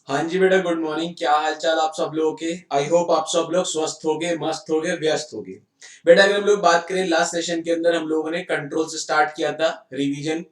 हाँ जी बेटा, good morning. क्या हाल चाल आप सब लोगों के। आई होप आप सब लोग स्वस्थ होगे, मस्त होगे, व्यस्त होगे। बेटा अगर हम लोग बात करें, लास्ट सेशन के अंदर हम लोगों ने कंट्रोल से स्टार्ट किया था रिवीजन।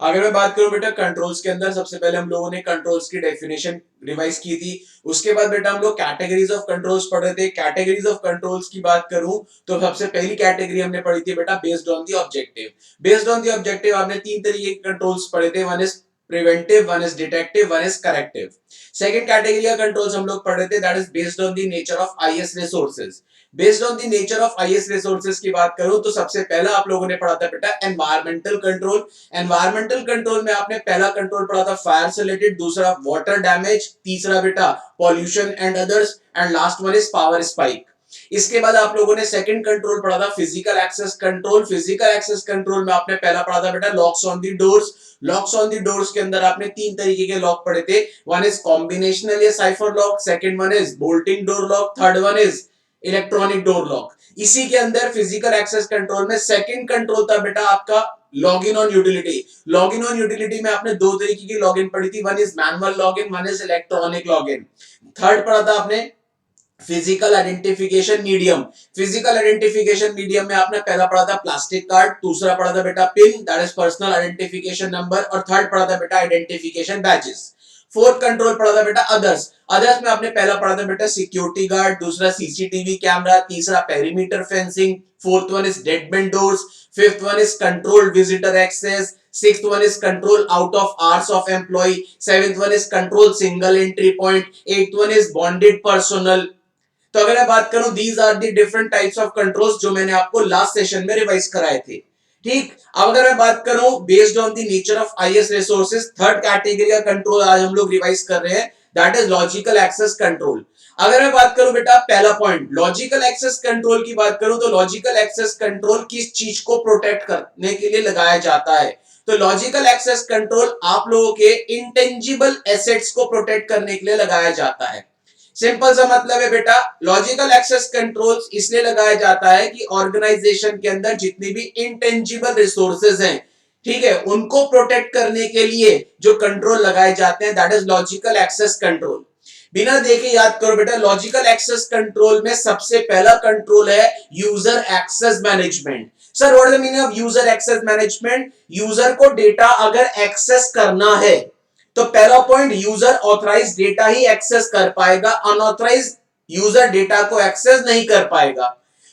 अगर मैं बात करूं बेटा कंट्रोल्स के अंदर, सबसे पहले हम लोगों ने कंट्रोल्स की डेफिनेशन रिवाइज की थी। उसके बाद बेटा हम लोग कैटेगरीज ऑफ कंट्रोल्स पढ़ रहे थे। कैटेगरीज ऑफ कंट्रोल्स की बात करूं तो सबसे पहली कैटेगरी हमने पढ़ी थी बेटा based on the objective. Based on the objective आपने तीन तरीके के कंट्रोल्स पढ़े थे। One is preventive, one is detective, one is corrective. Second category का कंट्रोल्स हम लोग पढ़ रहे थे, that is based on the nature of IS resources. Based on the nature of IS resources की बात करूं तो सबसे पहला आप लोगों ने पढ़ा था बेटा एनवायरमेंटल कंट्रोल। एनवायरमेंटल कंट्रोल में आपने पहला कंट्रोल पढ़ा था फायर से रिलेटेड, दूसरा वाटर डैमेज, तीसरा बेटा pollution and others, and last one is power spike. इसके बाद आप लोगों ने सेकंड कंट्रोल पढ़ा था physical access control. Physical access control में आपने पहला पढ़ा था बेटा locks on the doors. Locks on the doors के अंदर आपने तीन तरीके के लॉक पढ़े थे। वन इज कॉम्बिनेशनल या cipher lock, second one is bolting door lock, third one is electronic door lock. इसी के अंदर फिजिकल एक्सेस कंट्रोल में सेकंड कंट्रोल था बेटा आपका log in on utility. Log in on utility में आपने दो तरीके की लॉग इन पढ़ी थी, one is manual log in, one is electronic log in. Third पढ़ा था आपने physical identification medium. Physical identification medium में आपने पहला पढ़ा था प्लास्टिक कार्ड, दूसरा पढ़ा था बेटा pin, that is personal identification number, और थर्ड पढ़ा था बेटा आइडेंटिफिकेशन बैजेस। फोर्थ कंट्रोल पढ़ा था बेटा अदर्स। अदर्स में आपने पहला पढ़ा था बेटा सिक्योरिटी गार्ड, दूसरा सीसीटीवी कैमरा, तीसरा perimeter fencing, fourth one is dead bend doors, fifth one is controlled visitor access, sixth one is control out of hours of employee, seventh one is control single entry point, eighth one is bonded personnel। तो अगर मैं बात करूं these are the different types of controls जो मैंने आपको last session में revise कराए थे। ठीक, अब अगर मैं बात करूं based on the nature of IS resources, third category का कंट्रोल आज हम लोग रिवाइज कर रहे हैं, that is logical access control. अगर मैं बात करूं बेटा पहला पॉइंट लॉजिकल एक्सेस कंट्रोल की बात करूं तो लॉजिकल एक्सेस कंट्रोल किस चीज को प्रोटेक्ट करने के लिए लगाया जाता है। तो लॉजिकल एक्सेस कंट्रोल आप लोगों के इंटेंजिबल एसेट्स को प्रोटेक्ट करने के लिए लगाया जाता है। सिंपल सा मतलब है बेटा लॉजिकल एक्सेस कंट्रोल्स इसलिए लगाया जाता है कि ऑर्गेनाइजेशन के अंदर जितनी भी इंटेंजिबल रिसोर्सेज हैं, ठीक है, उनको प्रोटेक्ट करने के लिए जो कंट्रोल लगाए जाते हैं that is logical access control. बिना देखे याद करो बेटा लॉजिकल एक्सेस कंट्रोल में सबसे पहला कंट्रोल है user access management. Sir what is the meaning of user access management. User को डेटा अगर एक्सेस करना है तो पहला पॉइंट यूजर ऑथराइज डेटा ही एक्सेस कर पाएगा, अनऑथराइज यूजर डेटा को एक्सेस नहीं कर पाएगा।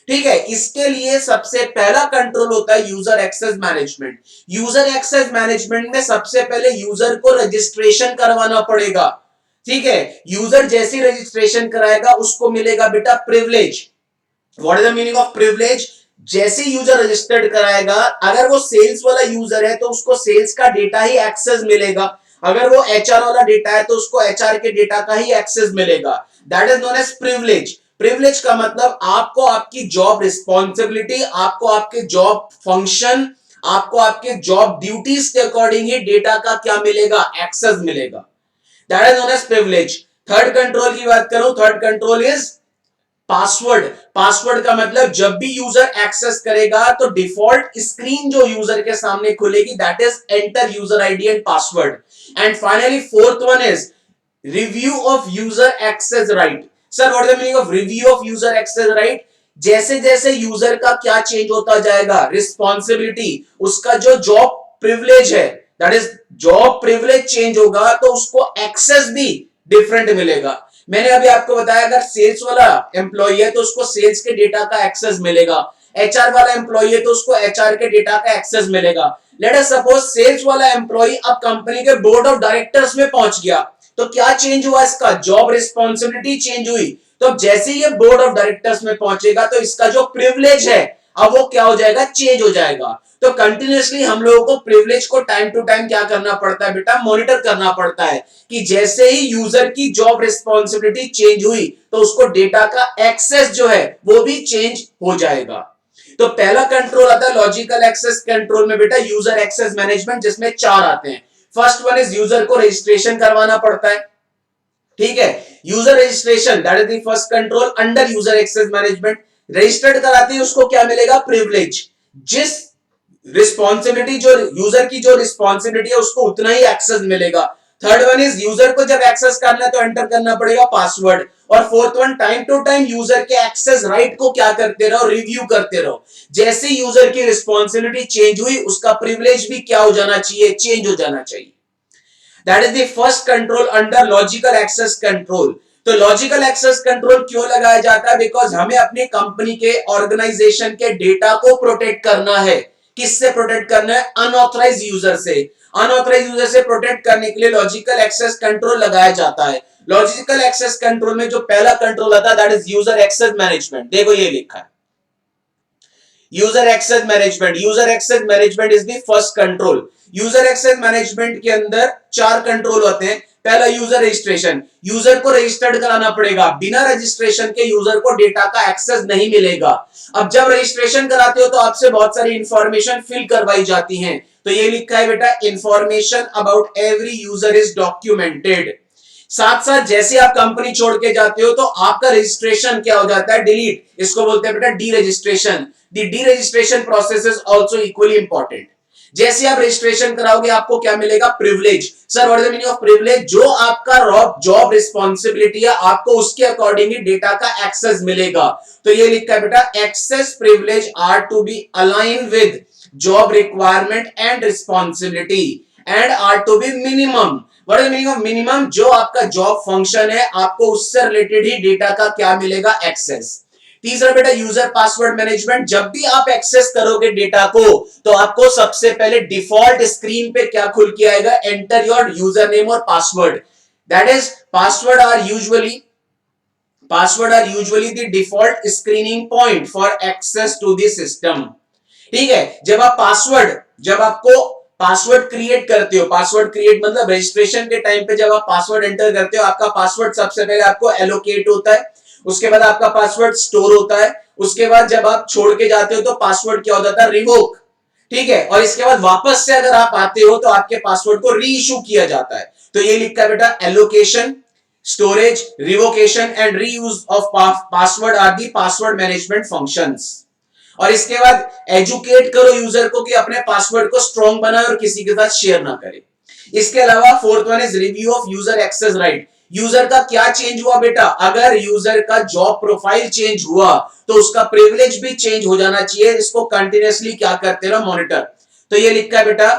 ठीक है, इसके लिए सबसे पहला कंट्रोल होता है user access management. User access management में सबसे पहले यूजर को रजिस्ट्रेशन करवाना पड़ेगा। ठीक है, यूजर जैसे रजिस्ट्रेशन कराएगा उसको मिलेगा बेटा privilege. What is the meaning of privilege. जैसे यूजर रजिस्टर्ड कराएगा, अगर वो सेल्स वाला यूजर है तो उसको सेल्स का डेटा ही एक्सेस मिलेगा, अगर वो एचआर वाला डेटा है तो उसको एचआर के डेटा का ही एक्सेस मिलेगा। That is known as privilege. Privilege का मतलब आपको आपकी जॉब रिस्पॉन्सिबिलिटी, आपको आपके जॉब फंक्शन, आपको आपके जॉब ड्यूटीज के अकॉर्डिंग ही डेटा का क्या मिलेगा, एक्सेस मिलेगा। That is known as privilege. Third control की बात करूं, third control is password. Password का मतलब जब भी यूजर एक्सेस करेगा तो डिफॉल्ट स्क्रीन जो यूजर के सामने खुलेगी that is enter user ID and password. And finally fourth one is review of user access right. Sir what is the meaning of review of user access right. जैसे जैसे user का क्या change होता जाएगा, responsibility, उसका जो job privilege है that is job privilege change होगा तो उसको एक्सेस भी डिफरेंट मिलेगा। मैंने अभी आपको बताया अगर सेल्स वाला एम्प्लॉय है तो उसको सेल्स के डेटा का एक्सेस मिलेगा, एचआर वाला एम्प्लॉय है तो उसको एचआर के डेटा का एक्सेस मिलेगा। लेट अस सपोज सेल्स वाला एम्प्लॉय अब कंपनी के बोर्ड ऑफ डायरेक्टर्स में पहुंच गया तो क्या चेंज हुआ, इसका जॉब रिस्पॉन्सिबिलिटी चेंज हुई। तो अब जैसे ये बोर्ड ऑफ डायरेक्टर्स में पहुंचेगा तो इसका जो प्रिविलेज है अब वो क्या हो जाएगा, चेंज हो जाएगा। तो कंटिन्यूअसली हम लोगों को प्रिविलेज को टाइम टू टाइम क्या करना पड़ता है बेटा, मॉनिटर करना पड़ता है कि जैसे ही यूजर की जॉब रिस्पॉन्सिबिलिटी चेंज हुई तो उसको डेटा का एक्सेस जो है वो भी चेंज हो जाएगा। तो पहला कंट्रोल आता है लॉजिकल एक्सेस कंट्रोल में बेटा यूजर एक्सेस मैनेजमेंट, जिसमें चार आते हैं। फर्स्ट वन इज यूजर को रजिस्ट्रेशन करवाना पड़ता है। ठीक है, user registration that is the first control under user access management. Registered कराते हैं उसको क्या मिलेगा, प्रिविलेज। जिस रिस्पॉन्सिबिलिटी जो यूजर की जो रिस्पॉन्सिबिलिटी है उसको उतना ही एक्सेस मिलेगा। थर्ड वन इज यूजर को जब एक्सेस करना है तो एंटर करना पड़ेगा पासवर्ड। और fourth one, time to time user के एक्सेस राइट को क्या करते रहो, रिव्यू करते रहो। जैसे यूजर की रिस्पॉन्सिबिलिटी चेंज हुई उसका प्रिविलेज भी क्या हो जाना चाहिए, चेंज हो जाना चाहिए। That is the first control under logical access control. तो लॉजिकल एक्सेस कंट्रोल क्यों लगाया जाता है, बिकॉज हमें अपनी कंपनी के ऑर्गेनाइजेशन के डेटा को प्रोटेक्ट करना है। किससे प्रोटेक्ट करना है, अनऑथराइज यूजर से। अनऑथराइज यूजर से प्रोटेक्ट करने के लिए लॉजिकल एक्सेस कंट्रोल लगाया जाता है। लॉजिकल एक्सेस कंट्रोल में जो पहला कंट्रोल आता है that is user access management. देखो ये लिखा है user access management. User access management is the first control. User access management के अंदर चार कंट्रोल होते हैं। पहला यूजर रजिस्ट्रेशन, यूजर को रजिस्टर्ड कराना पड़ेगा। बिना रजिस्ट्रेशन के यूजर को डेटा का एक्सेस नहीं मिलेगा। अब जब रजिस्ट्रेशन कराते हो तो आपसे बहुत सारी इंफॉर्मेशन फिल करवाई जाती हैं। तो ये लिखा है बेटा, information about every user is documented. साथ साथ जैसे आप कंपनी छोड़ के जाते हो तो आपका रजिस्ट्रेशन क्या हो जाता है, डिलीट। इसको बोलते हैं बेटा D registration. The D registration process is also equally important. जैसे आप रजिस्ट्रेशन कराओगे आपको क्या मिलेगा, privilege. Sir what is the meaning of privilege, जो आपका जॉब रिस्पॉन्सिबिलिटी है आपको उसके अकॉर्डिंगली डेटा का एक्सेस मिलेगा। तो ये लिखा है बेटा, access privilege are to be align with job requirement and responsibility and are to be minimum. What is meaning of minimum, जो आपका जॉब फंक्शन है आपको उससे रिलेटेड ही डेटा का क्या मिलेगा, एक्सेस। तीसरा बेटा यूजर पासवर्ड मैनेजमेंट। जब भी आप एक्सेस करोगे डेटा को तो आपको सबसे पहले डिफॉल्ट स्क्रीन पे क्या खुल के आएगा, एंटर योर यूजर नेम और password. That is password are usually the default screening point for access to the system. ठीक है, जब आपको पासवर्ड क्रिएट करते हो, पासवर्ड क्रिएट मतलब रजिस्ट्रेशन के टाइम पे जब आप पासवर्ड एंटर करते हो आपका पासवर्ड सबसे पहले आपको एलोकेट होता है, उसके बाद आपका पासवर्ड स्टोर होता है, उसके बाद जब आप छोड़ के जाते हो तो पासवर्ड क्या हो जाता है, रिवोक। ठीक है, और इसके बाद वापस से अगर आप आते हो तो आपके पासवर्ड को री इशू किया जाता है। तो ये लिखा है बेटा, allocation, storage, revocation and reuse of password are the password management functions. और इसके बाद एजुकेट करो यूजर को कि अपने पासवर्ड को स्ट्रॉन्ग बनाए और किसी के साथ शेयर ना करे। इसके अलावा fourth one is review of user access right. User का क्या चेंज हुआ बेटा, अगर यूजर का जॉब प्रोफाइल चेंज हुआ तो उसका प्रिविलेज भी चेंज हो जाना चाहिए। इसको कंटिन्यूअसली क्या करते रहो, मॉनिटर। तो ये लिखा है बेटा,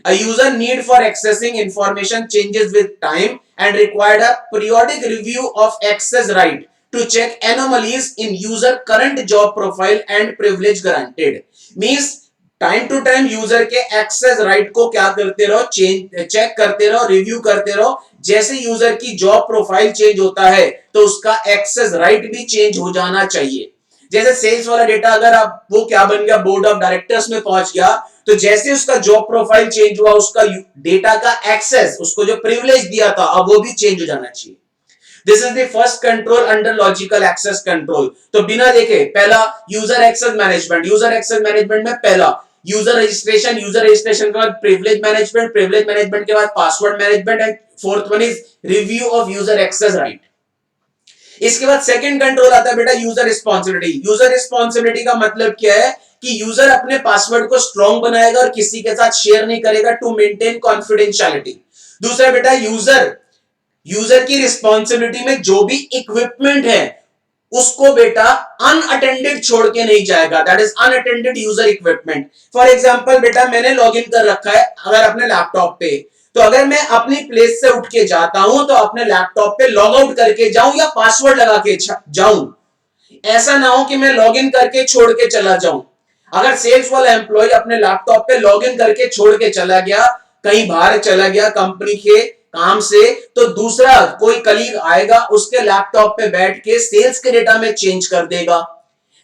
a user need for accessing information changes with time and required a periodic review of access right to check anomalies in user current job profile and privilege granted। means time to time user के access right को क्या करते रहो, check करते रहो, review करते रहो। जैसे यूजर की जॉब प्रोफाइल चेंज होता है तो उसका एक्सेस राइट भी चेंज हो जाना चाहिए। जैसे सेल्स वाला डेटा अगर आप वो क्या बन गया, बोर्ड ऑफ डायरेक्टर्स में पहुंच गया, तो जैसे उसका जॉब प्रोफाइल चेंज हुआ उसका डेटा का एक्सेस, उसको जो प्रिविलेज दिया था अब वो भी चेंज हो जाना चाहिए। This is the first control under logical access control. तो बिना देखे पहला user access management. User access management में पहला यूजर रजिस्ट्रेशन, यूजर रजिस्ट्रेशन के बाद प्रिविलेज मैनेजमेंट, प्रिविलेज मैनेजमेंट के बाद password management and fourth one is review of user access right. इसके बाद सेकंड कंट्रोल आता है बेटा यूजर रिस्पॉन्सिबिलिटी। यूजर रिस्पॉन्सिबिलिटी का मतलब क्या है कि यूजर अपने पासवर्ड को स्ट्रॉन्ग बनाएगा और किसी के साथ शेयर नहीं करेगा टू मेंटेन कॉन्फिडेंशियलिटी। दूसरा बेटा यूजर की रिस्पॉन्सिबिलिटी में जो भी इक्विपमेंट है उसको बेटा अनअटेंडेड छोड़ के नहीं जाएगा। That is unattended user equipment. For example बेटा मैंने लॉगिन कर रखा है अगर अपने लैपटॉप पे, तो अगर मैं अपनी प्लेस से उठ के जाता हूं तो अपने लैपटॉप पे लॉग आउट करके जाऊं या पासवर्ड लगा के जाऊं। ऐसा ना हो कि मैं लॉगिन करके छोड़ के चला जाऊं। अगर सेल्स वाला एम्प्लॉय अपने लैपटॉप पे लॉगिन करके छोड़ के चला गया, कहीं बाहर चला गया कंपनी के काम से, तो दूसरा कोई कलीग आएगा उसके लैपटॉप पे बैठ के सेल्स के डेटा में चेंज कर देगा।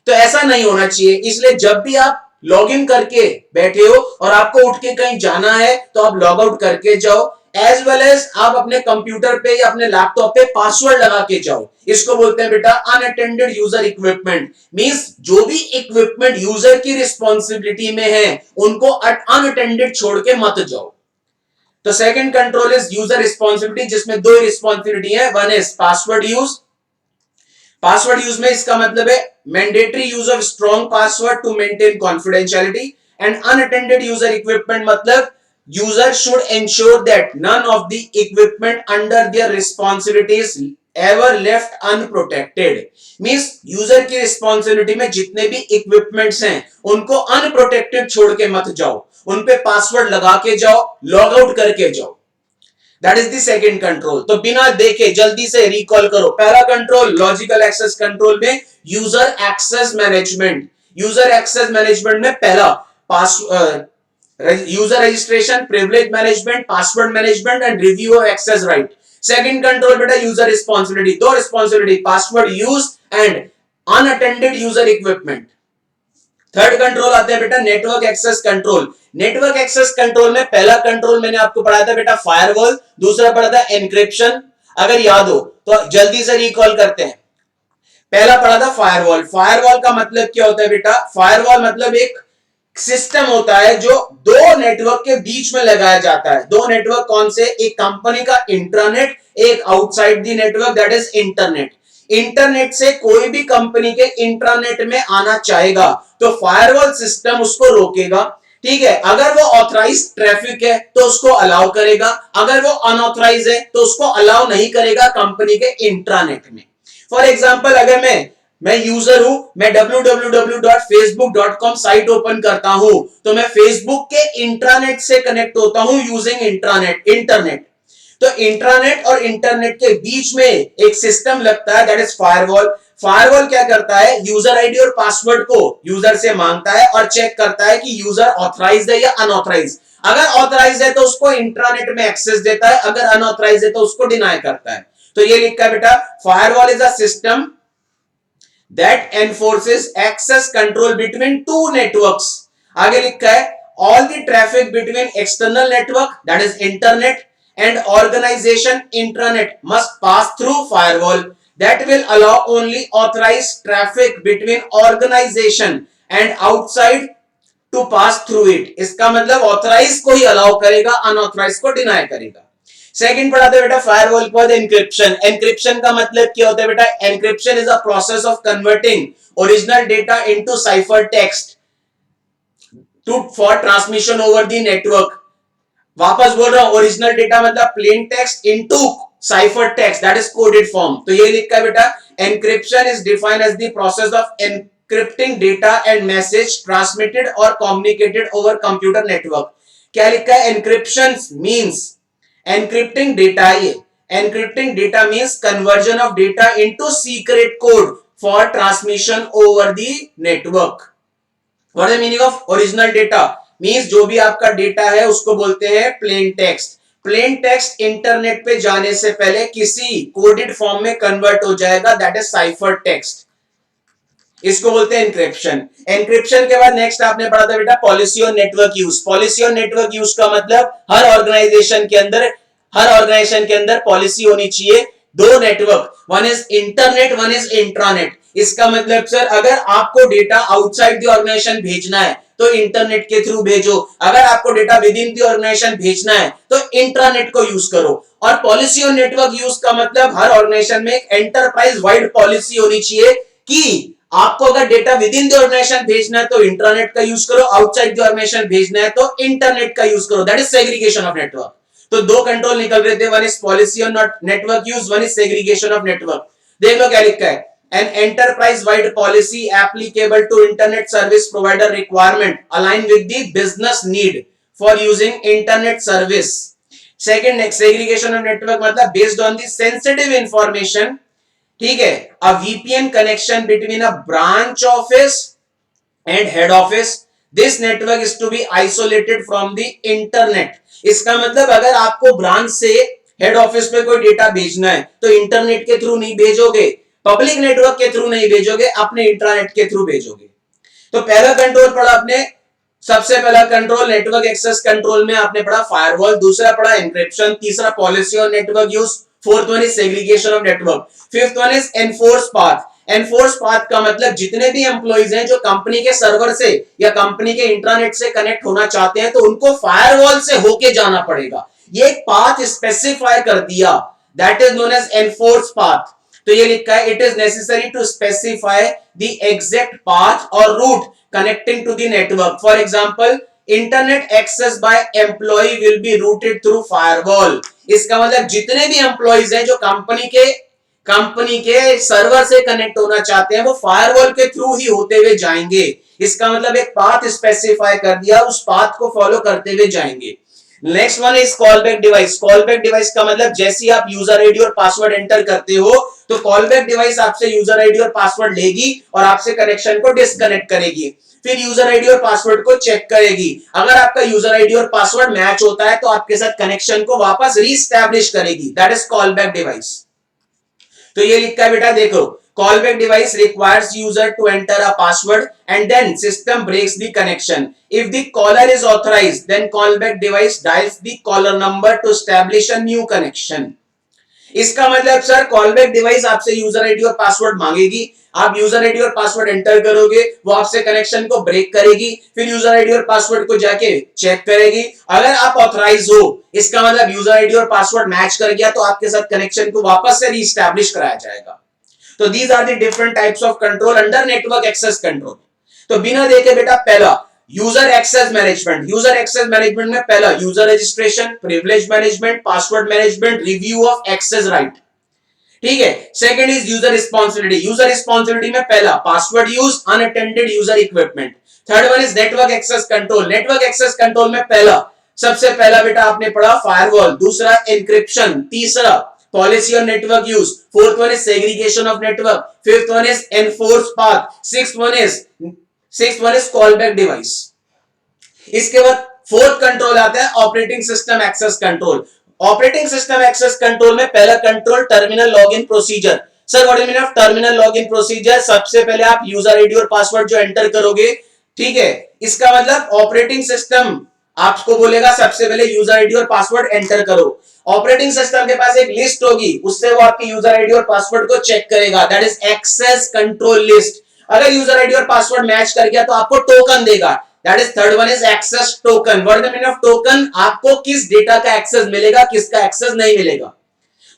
तो ऐसा नहीं होना चाहिए। इसलिए जब भी आप लॉगिन करके बैठे हो और आपको उठ के कहीं जाना है तो आप लॉग आउट करके जाओ, एज वेल एज आप अपने कंप्यूटर पे या अपने लैपटॉप पे पासवर्ड लगा के जाओ। इसको बोलते हैं बेटा अनअटेंडेड यूजर इक्विपमेंट। मींस जो भी इक्विपमेंट यूजर की रिस्पॉन्सिबिलिटी में है उनको अनअटेंडेड छोड़ के मत जाओ। तो second control is user responsibility, जिसमें दो रिस्पॉन्सिबिलिटी है। One is password use. Password use में इसका मतलब है mandatory use of strong password to maintain confidentiality, and unattended user equipment मतलब user should ensure that none of the equipment under their responsibilities ever left unprotected. Means user की responsibility में जितने भी equipments हैं उनको अनप्रोटेक्टेड छोड़ के मत जाओ, उन पे पासवर्ड लगा के जाओ, लॉग आउट करके जाओ. That is the second control. तो बिना देखे जल्दी से रिकॉल करो. पहला कंट्रोल लॉजिकल एक्सेस कंट्रोल में user access management. User access management में पहला पास user registration, privilege management, password management and review of access right. Second control बेटा यूजर रिस्पॉन्सिबिलिटी. दो responsibility, password use and unattended user equipment. Third control आता है बेटा network access control. Network access control में पहला कंट्रोल मैंने आपको पढ़ाया था बेटा फायरवॉल, दूसरा पढ़ा था एनक्रिप्शन. अगर याद हो तो जल्दी से रिकॉल करते हैं. पहला पढ़ा था फायरवॉल. फायरवॉल का मतलब क्या होता है बेटा? फायरवॉल मतलब एक सिस्टम होता है जो दो नेटवर्क के बीच में लगाया जाता है. दो नेटवर्क कौन से? एक कंपनी का इंट्रानेट, एक outside the network that is internet. Internet से कोई भी कंपनी के इंट्रानेट में आना चाहेगा तो फायरवॉल सिस्टम उसको रोकेगा. ठीक है, अगर वो ऑथराइज ट्रैफिक है तो उसको अलाउ करेगा, अगर वो अनऑथराइज है तो उसको अलाउ नहीं करेगा कंपनी के इंट्रानेट में. फॉर एग्जाम्पल अगर मैं यूजर हूं, मैं www.facebook.com साइट ओपन करता हूं तो मैं फेसबुक के इंट्रानेट से कनेक्ट होता हूं यूजिंग इंटरनेट. तो इंट्रानेट और इंटरनेट के बीच में एक सिस्टम लगता है दैट इज फायरवॉल. फायरवॉल क्या करता है? यूजर आईडी और पासवर्ड को यूजर से मांगता है और चेक करता है कि यूजर ऑथराइज्ड है या अनऑथराइज्ड. अगर ऑथराइज्ड है तो उसको इंट्रानेट में एक्सेस देता है, अगर अनऑथराइज्ड है तो उसको डिनाई करता है. तो ये लिखा है बेटा firewall is a system that enforces access control between two networks. आगे लिखा है all the traffic between external network that is internet and organization intranet must pass through firewall that will allow only authorized traffic between organization and outside to pass through it. इसका मतलब authorized को ही allow करेगा, unauthorized को deny करेगा. Second पढ़ाते बेटा firewall के बाद एनक्रिप्शन. एनक्रिप्शन का मतलब क्या होता है बेटा? Encryption is a process of converting original data into cipher text to for transmission over the network. वापस बोल रहा हूं, ओरिजिनल डेटा मतलब plain text into cipher text that is coded form. तो ये लिखा है बेटा encryption is defined as the process of encrypting data and message transmitted और कम्युनिकेटेड ओवर कंप्यूटर नेटवर्क. क्या लिखा है? Encryption means encrypting data. Encrypting data means conversion of data into secret code for transmission over the network. What is the meaning of original data? Means जो भी आपका data है उसको बोलते हैं plain text. Plain text internet पे जाने से पहले किसी कोडेड फॉर्म में कन्वर्ट हो जाएगा दैट इज साइफर टेक्स्ट. इसको बोलते हैं एनक्रिप्शन. एनक्रिप्शन के बाद नेक्स्ट आपने पढ़ा था बेटा policy on network use. Policy on network use का मतलब हर ऑर्गेनाइजेशन के अंदर पॉलिसी होनी चाहिए. दो network, one is internet, one is intranet. इसका मतलब सर अगर आपको डेटा आउटसाइड द ऑर्गेनाइजेशन भेजना है तो इंटरनेट के थ्रू भेजो, अगर आपको data within the organization भेजना है तो इंट्रानेट को यूज करो. और पॉलिसी ऑन नेटवर्क यूज का मतलब हर ऑर्गेनाइजेशन में एक एंटरप्राइज वाइड पॉलिसी होनी चाहिए कि आपको अगर data within the organization भेजना है तो इंटरनेट का यूज करो, आउटसाइड द ऑर्गेनाइजेशन भेजना है तो इंटरनेट का यूज करो. That is segregation of network. तो दो कंट्रोल निकल रहे थे, one is policy on network use, one is segregation of network. देख लो क्या लिखा है, an enterprise wide policy applicable to internet service provider requirement aligned with the business need for using internet service. Second, segregation of network मतलब based on the sensitive information. ठीक है, a VPN connection between a branch office and head office. This network is to be isolated from the internet. इसका मतलब अगर आपको branch से head office पे कोई डेटा भेजना है तो इंटरनेट के थ्रू नहीं भेजोगे, पब्लिक नेटवर्क के थ्रू नहीं भेजोगे, अपने इंट्रानेट के थ्रू भेजोगे. तो पहला कंट्रोल पढ़ा आपने, सबसे पहला कंट्रोल नेटवर्क एक्सेस कंट्रोल में आपने पढ़ा फायरवॉल, दूसरा पढ़ा एनक्रिप्शन, तीसरा policy on network use, fourth one is segregation of network, fifth one is enforce path. Enforce path का मतलब जितने भी एम्प्लॉइज हैं जो कंपनी के सर्वर से या कंपनी के इंट्रानेट से कनेक्ट होना चाहते हैं तो उनको फायरवॉल से होके जाना पड़ेगा. ये एक पाथ स्पेसिफाई कर दिया that is known as enforce path. तो ये लिखा है it is necessary to specify the exact path और route connecting to the network. For example internet access by employ will be routed through firewall. इसका मतलब जितने भी एम्प्लॉइज हैं जो कंपनी के सर्वर से कनेक्ट होना चाहते हैं वो फायरवॉल के थ्रू ही होते हुए जाएंगे। इसका मतलब एक पाथ स्पेसिफाई कर दिया, उस पाथ को फॉलो करते हुए जाएंगे। Next one is callback device. Callback device का मतलब जैसे ही आप यूजर आईडी और पासवर्ड एंटर करते हो तो कॉलबैक डिवाइस आपसे यूजर आईडी और पासवर्ड लेगी और आपसे कनेक्शन को डिस्कनेक्ट करेगी, फिर यूजर आईडी और पासवर्ड को चेक करेगी। अगर आपका यूजर आईडी और पासवर्ड मैच होता है तो आपके साथ कनेक्शन को वापस रीस्टैब्लिश करेगी, दैट इज कॉलबैक डिवाइस। तो ये लिखा है बेटा, देखो, callback device requires user to enter a password and then system breaks the connection. If the caller is authorized, then callback device dials the caller number to establish a new connection. इसका मतलब sir callback device आपसे user ID और password मांगेगी, आप user ID और password enter करोगे, वो आपसे connection को ब्रेक करेगी, फिर यूजर आईडी और पासवर्ड को जाके चेक करेगी। अगर आप ऑथराइज हो, इसका मतलब यूजर आईडी और पासवर्ड मैच कर गया तो आपके साथ कनेक्शन को वापस से रीस्टैब्लिश कराया जाएगा। तो these are the different types of control under network access control. तो बिना देखे बेटा, पहला user access management. User access management में पहला user registration, privilege management, password management, review of access right, ठीक है। Second is user responsibility. User responsibility में पहला password use, unattended user equipment. Third one is network access control. Network access control में पहला, सबसे पहला बेटा आपने पढ़ा फायरवॉल, दूसरा एन्क्रिप्शन, तीसरा policy on network use, fourth one is segregation of network, fifth one is enforce path, sixth one is callback device. इसके बाद फोर्थ कंट्रोल आता है operating system access control. Operating system access control में पहला control terminal login procedure. Sir what do you mean of terminal login procedure? सबसे पहले आप user ID और पासवर्ड जो एंटर करोगे, ठीक है, इसका मतलब ऑपरेटिंग सिस्टम आपको बोलेगा सबसे पहले यूजर आईडी और पासवर्ड एंटर करो। ऑपरेटिंग सिस्टम के पास एक लिस्ट होगी, उससे वो आपकी यूजर आईडी और पासवर्ड को चेक करेगा, that is access control list. अगर यूजर आईडी और पासवर्ड मैच कर गया तो आपको टोकन देगा, that is third one is access token. What is the meaning of token? आपको किस डेटा का एक्सेस मिलेगा, किसका एक्सेस नहीं मिलेगा।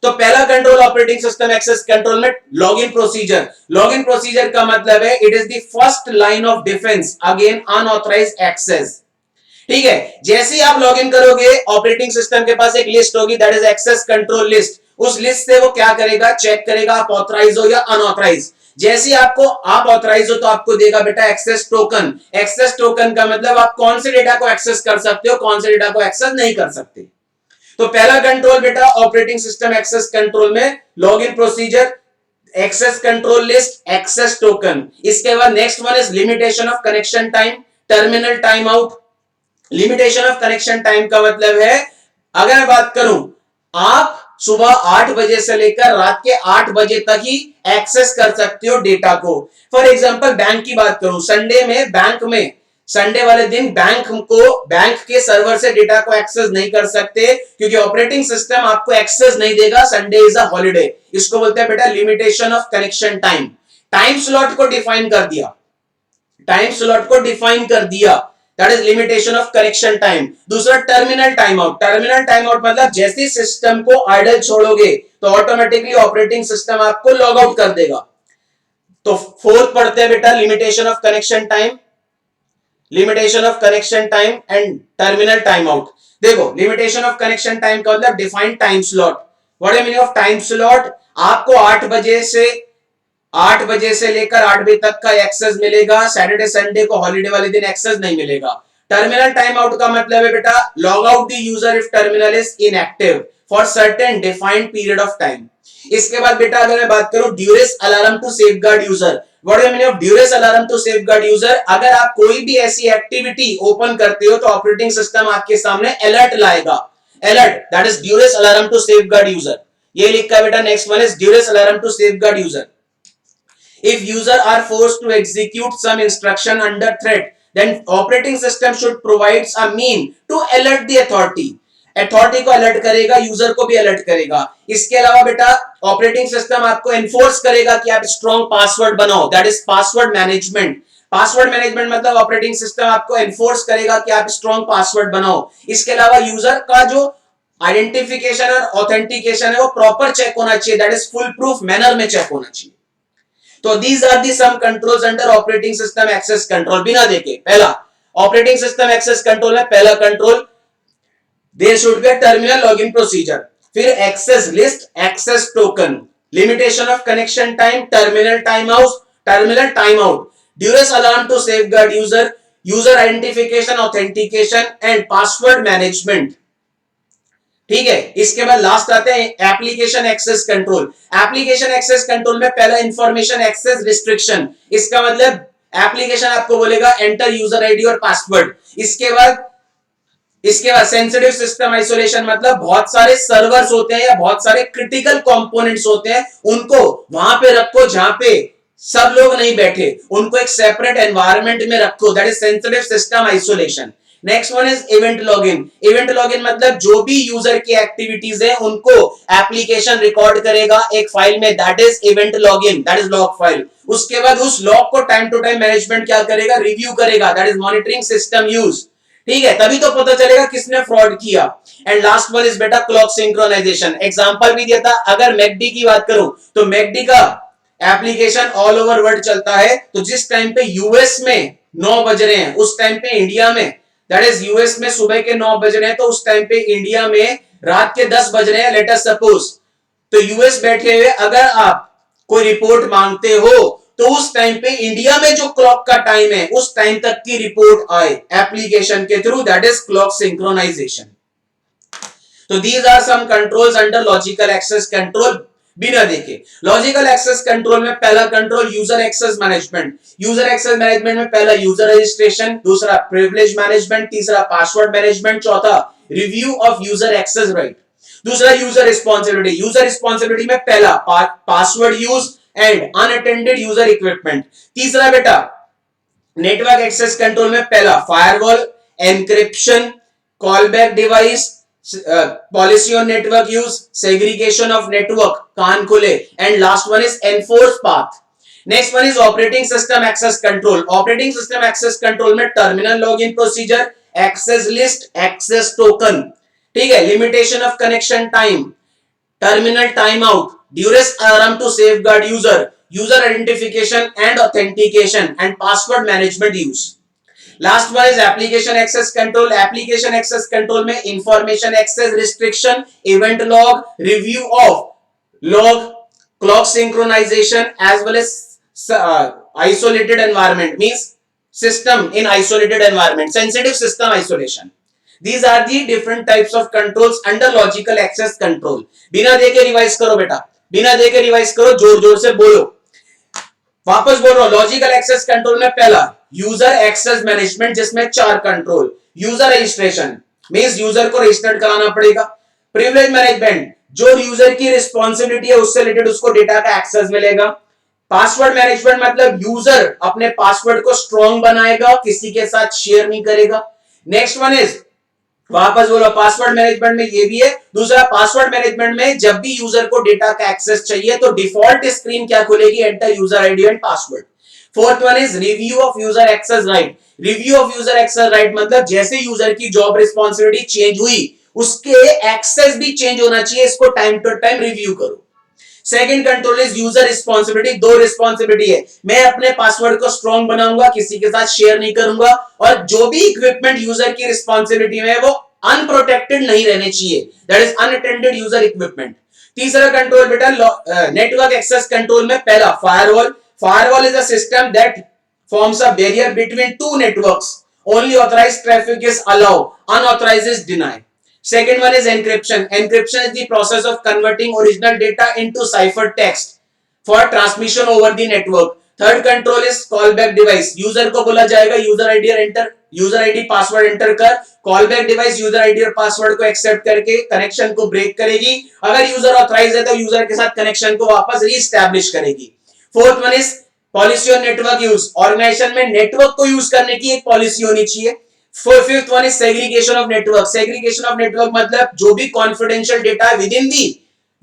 तो पहला control operating system access control में लॉगिन प्रोसीजर। लॉगिन प्रोसीजर का मतलब है it is the first line of defence again unauthorized access, ठीक है। जैसे ही आप लॉगिन करोगे, ऑपरेटिंग सिस्टम के पास एक लिस्ट होगी, that is access control list. उस लिस्ट से वो क्या करेगा, चेक करेगा आप ऑथराइज हो या अनऑथराइज। जैसे आप ऑथराइज हो तो आपको देगा बेटा एक्सेस टोकन। एक्सेस टोकन का मतलब आप कौन से डेटा को एक्सेस कर सकते हो, कौन से डेटा को एक्सेस नहीं कर सकते। तो पहला कंट्रोल बेटा ऑपरेटिंग सिस्टम एक्सेस कंट्रोल में login procedure, access control list, access token. इसके बाद next one is limitation of connection time, terminal time out. Limitation of connection time का मतलब है, अगर मैं बात करूं, आप सुबह 8 बजे से लेकर रात के 8 बजे तक ही एक्सेस कर सकते हो डेटा को। फॉर एग्जांपल बैंक की बात करूं, संडे वाले दिन बैंक के सर्वर से डेटा को एक्सेस नहीं कर सकते क्योंकि ऑपरेटिंग सिस्टम आपको एक्सेस नहीं देगा, संडे इज अ हॉलिडे। इसको बोलते हैं बेटा limitation of connection time. Time slot को डिफाइन कर दिया, that is limitation of connection time. दूसरा terminal time out. Terminal time out मतलब जैसे सिस्टम को आइडल छोड़ोगे तो ऑटोमेटिकली ऑपरेटिंग सिस्टम आपको लॉग आउट कर देगा। तो फोर्थ पढ़ते हैं बेटा limitation of connection time and terminal time out. देखो, लिमिटेशन ऑफ कनेक्शन टाइम का मतलब defined time slot. What is meaning of time slot? आपको 8 बजे से लेकर 8 बजे तक का एक्सेस मिलेगा, सैटरडे संडे को हॉलिडे वाले दिन एक्सेस नहीं मिलेगा। टर्मिनल टाइम आउट का मतलब है बेटा log out the user if terminal is inactive for certain defined period of time. इसके बाद बेटा अगर मैं बात करूं duress alarm to safeguard user. What is the meaning of duress alarm to safeguard user? अगर आप कोई भी ऐसी एक्टिविटी ओपन करते हो तो ऑपरेटिंग सिस्टम आपके सामने अलर्ट लाएगा, alert, that is duress alarm to safeguard user. ये लिखा है बेटा, next one is duress alarm to safeguard user. If user are forced to execute some instruction under threat, then operating system should provide a mean to alert the authority. Authority को alert करेगा, user को भी alert करेगा। इसके अलावा बेटा operating system आपको enforce करेगा कि आप स्ट्रॉन्ग पासवर्ड बनाओ, that is password management. Password management मतलब ऑपरेटिंग सिस्टम आपको एनफोर्स करेगा कि आप स्ट्रॉन्ग पासवर्ड बनाओ। इसके अलावा यूजर का जो आइडेंटिफिकेशन और ऑथेंटिकेशन है वो प्रॉपर चेक होना चाहिए, that is full proof manner में चेक होना चाहिए। तो these are the some controls under operating system access control। बिना देखे, पहला ऑपरेटिंग सिस्टम एक्सेस कंट्रोल में पहला control, there should be a terminal login procedure. फिर access list, access token, limitation of connection time, terminal time out, duress alarm to safeguard user, user identification, authentication and password management. ठीक है, इसके बाद last आते हैं application access control. Application access control में पहला information access restriction, इसका मतलब एप्लीकेशन आपको बोलेगा एंटर यूजर आईडी और पासवर्ड। इसके बाद सेंसिटिव सिस्टम आइसोलेशन, मतलब बहुत सारे सर्वर्स होते हैं या बहुत सारे क्रिटिकल कंपोनेंट्स होते हैं, उनको वहां पे रखो जहां पे सब लोग नहीं बैठे, उनको एक सेपरेट एनवायरनमेंट में रखो, that is sensitive system isolation. Next one is event login. Event login मतलब जो भी यूजर की एक्टिविटीज है उनको एप्लीकेशन रिकॉर्ड करेगा एक फाइल में, that is event login, that is log file. उसके बाद उस लॉग को टाइम टू टाइम मैनेजमेंट क्या करेगा, रिव्यू करेगा, that is monitoring system use. ठीक है, तभी तो पता चलेगा किसने फ्रॉड किया। एंड लास्ट वन इज बेटा क्लॉक सिंक्रोनाइजेशन। एग्जांपल भी दिया था, अगर मैकडी की बात करूं तो मैकडी का एप्लीकेशन ऑल ओवर वर्ल्ड चलता है, तो जिस टाइम पे यूएस में 9 बज रहे हैं उस टाइम पे इंडिया में, दैट इज यूएस में सुबह के 9 बज रहे हैं, तो उस टाइम पे इंडिया में रात के 10 बज रहे हैं, लेट अस सपोज। तो यूएस बैठे हुए अगर आप कोई रिपोर्ट मांगते हो तो उस टाइम पे इंडिया में जो क्लॉक का टाइम है उस टाइम तक की रिपोर्ट आए एप्लीकेशन के through, that is clock synchronization. तो these are some controls under logical access control. बिना देखे लॉजिकल एक्सेस कंट्रोल में पहला control user access management. User access management में पहला यूजर रजिस्ट्रेशन, दूसरा प्रिविलेज मैनेजमेंट, तीसरा पासवर्ड मैनेजमेंट, चौथा review of user access right, दूसरा यूजर रिस्पॉन्सिबिलिटी। यूजर रिस्पॉन्सिबिलिटी में पहला password use and unattended user equipment. तीसरा बेटा नेटवर्क एक्सेस कंट्रोल में पहला firewall, encryption, callback device, policy on network use, segregation of network, कान खुले, and last one is enforce path. Next one is operating system access control. Operating system access control में terminal login procedure, access list, access token, ठीक है, limitation of connection time, terminal time out, duress alarm to safeguard user, user identification and authentication and password management use. Last one is application access control. Application access control में information access restriction, event log, review of log, clock synchronization as well as isolated environment, means system in isolated environment, sensitive system isolation. These are the different types of controls under logical access control. बिना देखे revise करो बेटा, बिना देखे revise करो, जोर जोर से बोलो। वापस बोल रहा हूं, लॉजिकल एक्सेस कंट्रोल में पहला यूजर एक्सेस मैनेजमेंट, जिसमें 4 control. User registration means user को रजिस्टर्ड कराना पड़ेगा। प्रिविलेज मैनेजमेंट, जो यूजर की रिस्पॉन्सिबिलिटी है उससे रिलेटेड उसको डेटा का एक्सेस मिलेगा। पासवर्ड मैनेजमेंट मतलब यूजर अपने पासवर्ड को स्ट्रॉन्ग बनाएगा, किसी के साथ शेयर नहीं करेगा। नेक्स्ट वन इज, वापस बोलो, पासवर्ड मैनेजमेंट में ये भी है। दूसरा, पासवर्ड मैनेजमेंट में जब भी यूजर को डेटा का एक्सेस चाहिए तो डिफॉल्ट स्क्रीन क्या खुलेगी, enter user ID and password. Fourth one is review of user access right. Review of user access right मतलब जैसे यूजर की जॉब रिस्पॉन्सिबिलिटी चेंज हुई उसके एक्सेस भी चेंज होना चाहिए, इसको टाइम टू टाइम रिव्यू करो। Second control is user responsibility. 2 responsibility है, मैं अपने पासवर्ड को स्ट्रॉन्ग बनाऊंगा, किसी के साथ शेयर नहीं करूंगा, और जो भी इक्विपमेंट यूजर की रिस्पॉन्सिबिलिटी में है वो अनप्रोटेक्टेड नहीं रहने चाहिए, that is unattended user equipment. तीसरा कंट्रोल बेटा नेटवर्क एक्सेस कंट्रोल में पहला firewall. Firewall is a system that forms a barrier between 2 networks. Only authorized traffic is allowed, unauthorized is denied. Second one is encryption. Encryption is the process of converting original data into cipher text for transmission over the network. Third control is callback device. User को बोला जाएगा user ID और enter, user ID password enter कर। Callback device user ID और password को accept करके connection को break करेगी। अगर यूजर ऑथराइज है तो यूजर के साथ कनेक्शन को वापस रीएस्टैब्लिश करेगी। Fourth one is policy on network use. Organization में नेटवर्क को यूज करने की एक पॉलिसी होनी चाहिए। Fifth one is segregation of network. Segregation of network मतलब जो भी confidential data within the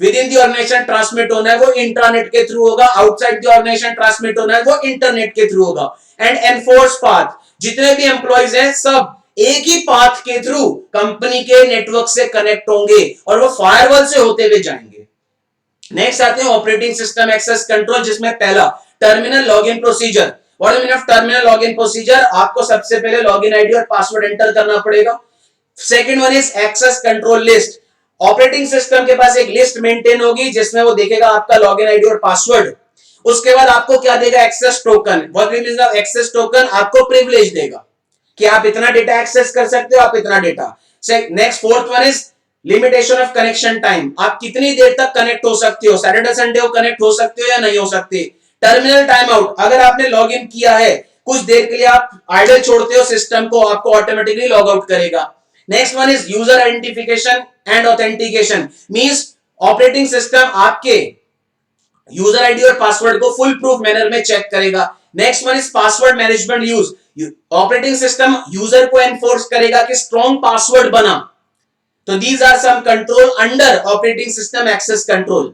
organization transmit होना है वो इंट्रानेट के थ्रू होगा, आउटसाइड द ऑर्गेनाइजेशन ट्रांसमिट होना है वो इंटरनेट के थ्रू होगा। एंड एनफोर्स पाथ, जितने भी एम्प्लॉइज हैं सब एक ही पाथ के थ्रू कंपनी के नेटवर्क से कनेक्ट होंगे और वो फायरवॉल से होते हुए जाएंगे। नेक्स्ट आते हैं ऑपरेटिंग सिस्टम एक्सेस कंट्रोल, जिसमें पहला terminal login procedure. What is meaning of terminal login procedure? आपको सबसे पहले लॉगिन आईडी और पासवर्ड एंटर करना पड़ेगा। Second one is access control list. Operating system के पास एक लिस्ट मेंटेन होगी जिसमें वो देखेगा आपका लॉगिन आईडी और पासवर्ड। उसके बाद आपको क्या देगा? Access token. What meaning of access token? आपको प्रिविलेज देगा कि आप इतना डेटा एक्सेस कर सकते हो, आप इतना data. Next fourth one is limitation of connection time. आप कितनी देर तक कनेक्ट हो सकते हो, सैटरडे संडे को कनेक्ट हो सकते हो या नहीं हो सकते। टर्मिनल टाइम आउट, अगर आपने लॉग इन किया है कुछ देर के लिए आप आइडल छोड़ते हो सिस्टम को, आपको ऑटोमेटिकली लॉग आउट करेगा। Next one is user identification and authentication. Means operating system आपके यूजर आईडी और पासवर्ड को फुल प्रूफ मैनर में चेक करेगा। Next one is password management use. Operating system user को एनफोर्स करेगा कि स्ट्रॉन्ग पासवर्ड बना। तो these are some control under operating system access control.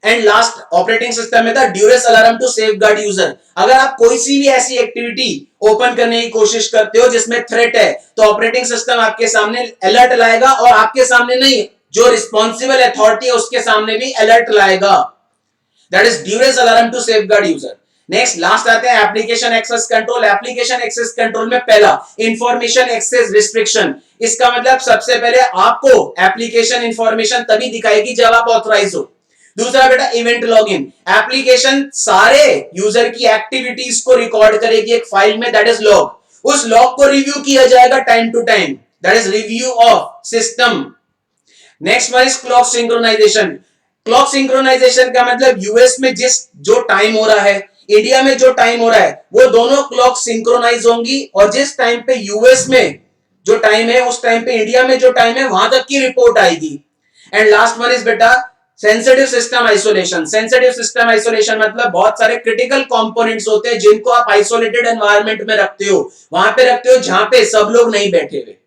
And last operating system में था duress alarm to safeguard user. अगर आप कोई सी भी ऐसी एक्टिविटी ओपन करने की कोशिश करते हो जिसमें थ्रेट है तो ऑपरेटिंग सिस्टम आपके सामने अलर्ट लाएगा, और आपके सामने नहीं, जो रिस्पॉन्सिबल अथॉरिटी है उसके सामने भी अलर्ट लाएगा। That is duress alarm to safeguard user. Next last आते हैं application access control. Application access control में पहला इंफॉर्मेशन एक्सेस रिस्ट्रिक्शन। इसका मतलब सबसे पहले आपको एप्लीकेशन इंफॉर्मेशन तभी दिखाएगी जब आप ऑथराइज हो। दूसरा बेटा इवेंट लॉगिन। एप्लीकेशन सारे यूजर की एक्टिविटीज को रिकॉर्ड करेगी एक फाइल में, दैट इज लॉग। उस लॉग को रिव्यू किया जाएगा time to time, that is review of system. Next one is clock synchronization. Clock synchronization का मतलब यूएस में जो टाइम हो रहा है, इंडिया में जो टाइम हो रहा है, वो दोनों क्लॉक सिंक्रोनाइज होंगी, और जिस टाइम पे यूएस में जो टाइम है उस टाइम पे इंडिया में जो टाइम है वहां तक की रिपोर्ट आएगी। एंड लास्ट वन इज बेटा sensitive system isolation. Sensitive system isolation मतलब बहुत सारे क्रिटिकल कंपोनेंट्स होते हैं जिनको आप आइसोलेटेड एनवायरनमेंट में रखते हो, वहां पे रखते हो जहां पे सब लोग नहीं बैठे हुए।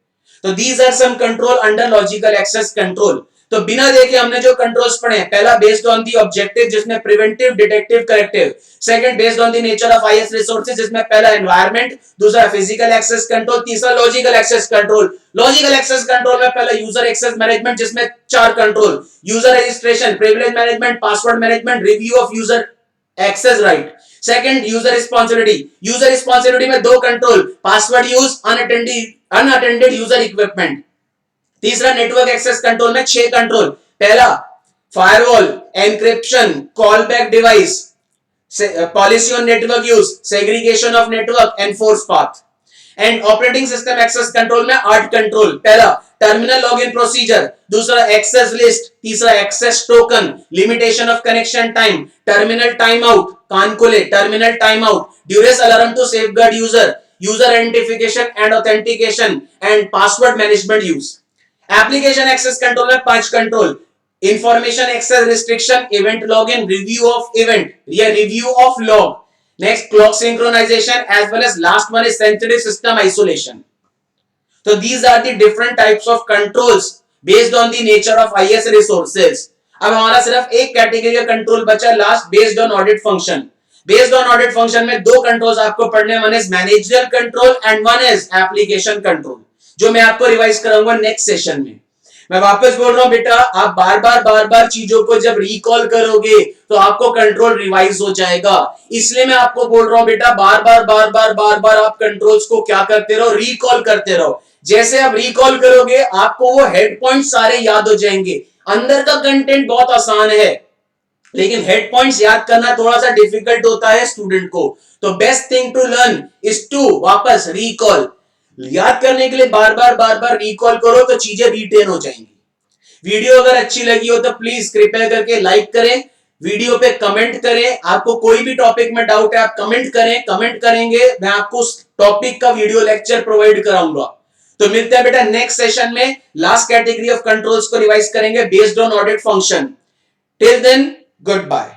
तो these are some control under logical access control. तो बिना देखे हमने जो कंट्रोल्स पढ़े, पहला बेस्ड ऑन दी ऑब्जेक्टिव जिसमें preventive, detective, corrective. Second based on the nature of IS resources जिसमें पहला एनवायरनमेंट, दूसरा फिजिकल एक्सेस कंट्रोल, तीसरा logical access control. Logical access control में पहला यूजर एक्सेस मैनेजमेंट जिसमें 4 control, user registration, privilege management, password management, review of user access right. Second user responsibility. User responsibility में 2 control, password use, unattended user equipment. तीसरा network access control में 6 control, पहला firewall, encryption, callback device, policy on network use, segregation of network, enforce path. And operating system access control में 8 control, पहला terminal login procedure, दूसरा access list, तीसरा access token, limitation of connection time, terminal time out, कान खोले, terminal time out, duress alarm to safeguard user, user identification and authentication, and password management use. Application access control में 5 control, information access restriction, event login, review of event या review of log, next clock synchronization, as well as last one is sensitive system isolation. तो these are the different types of controls based on the nature of IS resources. अब हमारा सिर्फ एक category का control बचा last, based on audit function. Based on audit function में 2 controls आपको पढ़ने, one is managerial control and one is application control, जो मैं आपको रिवाइज कराऊंगा नेक्स्ट सेशन में। मैं वापस बोल रहा हूं बेटा, आप बार बार चीजों को जब रिकॉल करोगे तो आपको कंट्रोल रिवाइज हो जाएगा। इसलिए मैं आपको बोल रहा हूं बेटा, बार बार आप कंट्रोल्स को क्या करते रहो, रिकॉल करते रहो। जैसे आप रिकॉल करोगे आपको वो हेड पॉइंट सारे याद हो जाएंगे। अंदर का कंटेंट बहुत आसान है, लेकिन हेड पॉइंट्स याद करना थोड़ा सा डिफिकल्ट होता है स्टूडेंट को। तो best thing to learn is to वापस रिकॉल। याद करने के लिए बार बार रिकॉल करो तो चीजें रिटेन हो जाएंगी। वीडियो अगर अच्छी लगी हो तो प्लीज कृपया करके लाइक करें, वीडियो पे कमेंट करें। आपको कोई भी टॉपिक में डाउट है आप कमेंट करें, कमेंट करेंगे मैं आपको उस टॉपिक का वीडियो लेक्चर प्रोवाइड कराऊंगा। तो मिलते हैं बेटा नेक्स्ट सेशन में, लास्ट कैटेगरी ऑफ कंट्रोल्स को रिवाइज करेंगे based on audit function. Till then good bye.